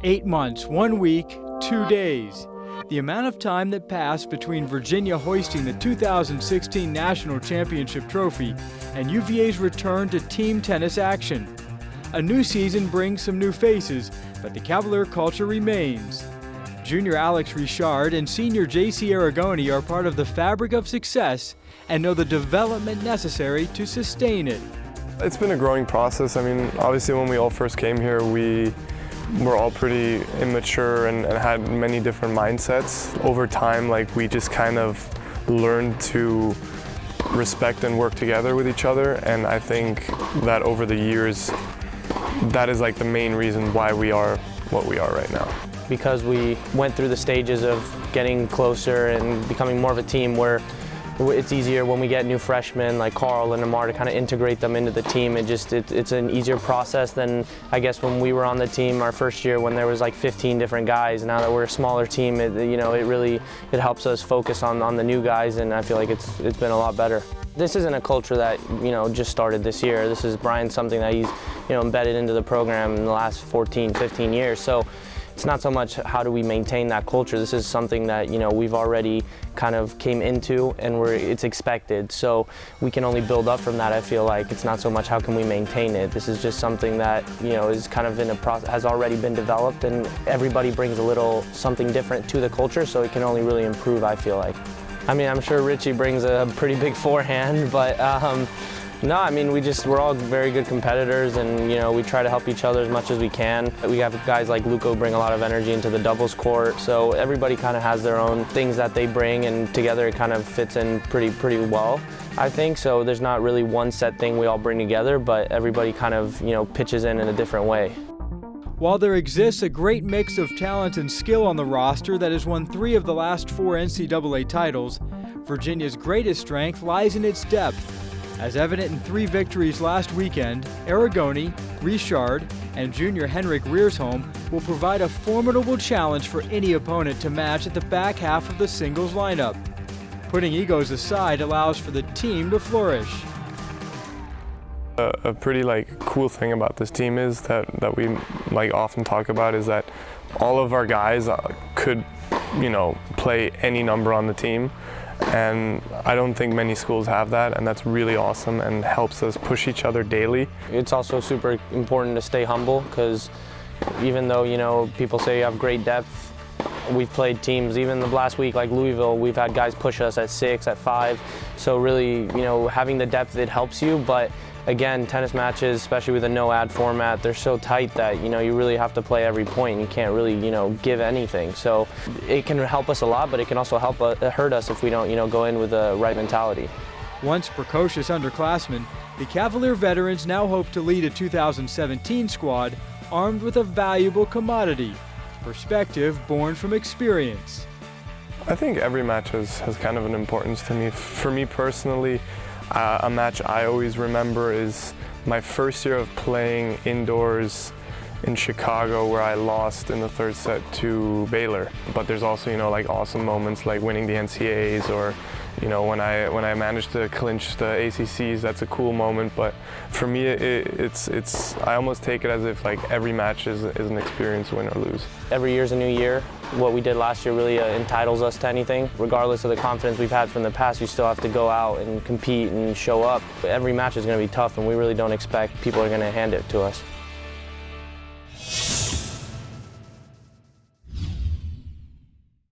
8 months, 1 week, 2 days. The amount of time that passed between Virginia hoisting the 2016 National Championship trophy and UVA's return to team tennis action. A new season brings some new faces, but the Cavalier culture remains. Junior Alex Ritschard and senior JC Aragone are part of the fabric of success and know the development necessary to sustain it. It's been a growing process. I mean, obviously when we all first came here, we were all pretty immature and had many different mindsets. Over time, we just kind of learned to respect and work together with each other, and I think that over the years, that is the main reason why we are what we are right now. Because we went through the stages of getting closer and becoming more of a team where it's easier when we get new freshmen like Carl and Amar to kind of integrate them into the team. It's an easier process than I guess when we were on the team our first year when there was 15 different guys. Now that we're a smaller team, it helps us focus on the new guys, and I feel like it's been a lot better. This isn't a culture that just started this year. This is Brian's something that he's embedded into the program in the last 14, 15 years. So it's not so much how do we maintain that culture. This is something that we've already kind of came into, and it's expected. So we can only build up from that. I feel like it's not so much how can we maintain it. This is just something that is kind of in a process, has already been developed, and everybody brings a little something different to the culture. So it can only really improve, I feel like. I mean, I'm sure Richie brings a pretty big forehand, but no, I mean, we're all very good competitors, and we try to help each other as much as we can. We have guys like Luco bring a lot of energy into the doubles court, so everybody kind of has their own things that they bring, and together it kind of fits in pretty well, I think. So there's not really one set thing we all bring together, but everybody kind of pitches in a different way. While there exists a great mix of talent and skill on the roster that has won 3 of the last 4 NCAA titles, Virginia's greatest strength lies in its depth. As evident in 3 victories last weekend, Aragone, Ritschard, and junior Henrik Riersholm will provide a formidable challenge for any opponent to match at the back half of the singles lineup. Putting egos aside allows for the team to flourish. A pretty cool thing about this team is that we often talk about is that all of our guys could play any number on the team, and I don't think many schools have that, and that's really awesome and helps us push each other daily. It's also super important to stay humble, because even though people say you have great depth, we've played teams even the last week like Louisville, we've had guys push us at 6, at 5, so really having the depth, it helps you. But again, tennis matches, especially with a no-ad format, they're so tight that you really have to play every point. You can't really give anything. So it can help us a lot, but it can also hurt us if we don't go in with the right mentality. Once precocious underclassmen, the Cavalier veterans now hope to lead a 2017 squad armed with a valuable commodity: perspective born from experience. I think every match has kind of an importance to me. For me personally, a match I always remember is my first year of playing indoors in Chicago, where I lost in the 3rd set to Baylor. But there's also awesome moments like winning the NCAAs, or when I managed to clinch the ACCs. That's a cool moment. But for me, I almost take it as if every match is an experience, win or lose. Every year's a new year. What we did last year really entitles us to anything. Regardless of the confidence we've had from the past, you still have to go out and compete and show up. Every match is going to be tough, and we really don't expect people are going to hand it to us.